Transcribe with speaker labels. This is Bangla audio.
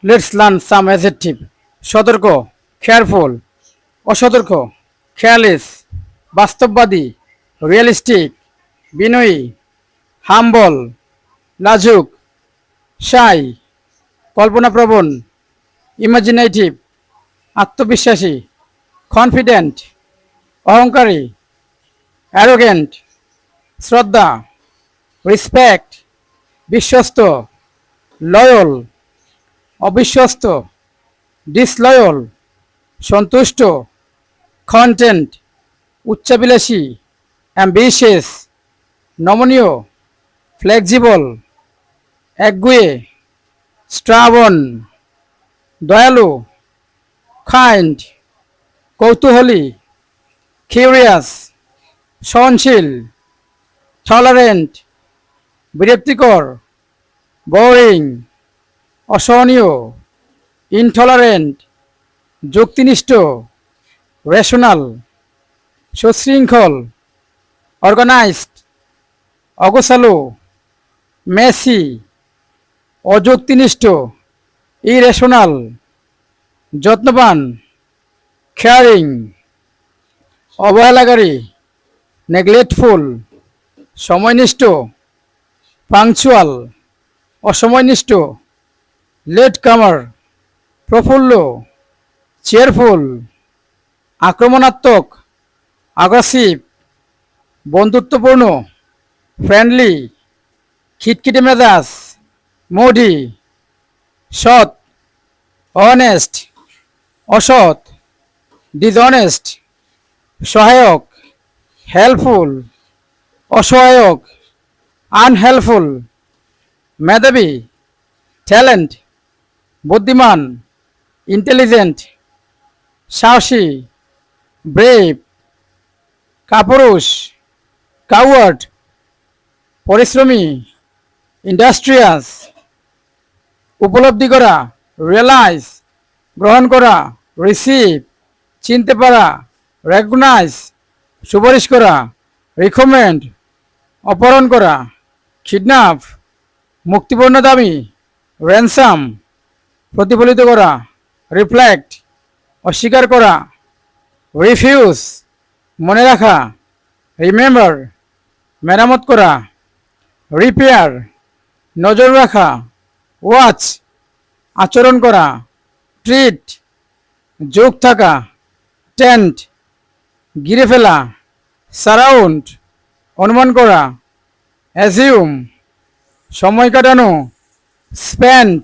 Speaker 1: Let's learn some adjective. সতর্ক, careful, অসতর্ক, careless, বাস্তববাদী, realistic, বিনয়ী, humble, লাজুক, shy, কল্পনাপ্রবণ, imaginative, আত্মবিশ্বাসী, confident, অহংকারী, arrogant, শ্রদ্ধা, respect, বিশ্বস্ত, loyal, অবিশ্বস্ত, ডিসলয়াল, সন্তুষ্ট, কন্টেন্ট, উচ্চাভিলাষী, অ্যাম্বিশিয়াস, নমনীয়, ফ্লেক্সিবল, একগুঁয়ে, স্ট্রাবন, দয়ালু, কাইন্ড, কৌতূহলী, কিউরিয়াস, সহনশীল, টলারেন্ট, বিরক্তিকর, বোরিং, অসহনীয়, ইনটলারেন্ট, যুক্তিনিষ্ঠ, রেশনাল, সুশৃঙ্খল, অর্গানাইজড, অগোছালো, মেসি, অযুক্তিনিষ্ঠ, ইরেশনাল, যত্নবান, কেয়ারিং, অবহেলাকারী, নেগলেক্টফুল, সময়নিষ্ঠ, পাংচুয়াল, অসময়নিষ্ঠ, লেট কামার, প্রফুল্ল, চেয়ারফুল, আক্রমণাত্মক, আগ্রাসিভ, বন্ধুত্বপূর্ণ, ফ্রেন্ডলি, খিটখিটে মেজাজ, মুডি, সৎ, অনেস্ট, অসৎ, ডিসঅনেস্ট, সহায়ক, হেল্পফুল, অসহায়ক, আনহেল্পফুল, মেধাবী, ট্যালেন্ট, বুদ্ধিমান, ইন্টেলিজেন্ট, সাহসী, ব্রেভ, কাপুরুষ, কাওয়ার্ড, পরিশ্রমী, ইন্ডাস্ট্রিয়াস, উপলব্ধি করা, রিয়েলাইজ, গ্রহণ করা, রিসিভ, চিনতে পারা, রেকগনাইজ, সুপারিশ করা, রিকমেন্ড, অপহরণ করা, কিডন্যাপ, মুক্তিপণ্য দাবি, র্যানসাম, প্রতিফলিত করা, রিফ্লেক্ট, অস্বীকার করা, রিফিউজ, মনে রাখা, রিমেম্বার, মেরামত করা, রিপেয়ার, নজর রাখা, ওয়াচ, আচরণ করা, ট্রিট, যোগ থাকা, টেন্ট, ঘিরে ফেলা, সারাউন্ড, অনুমান করা, অ্যাজিউম, সময় কাটানো, স্পেন্ড,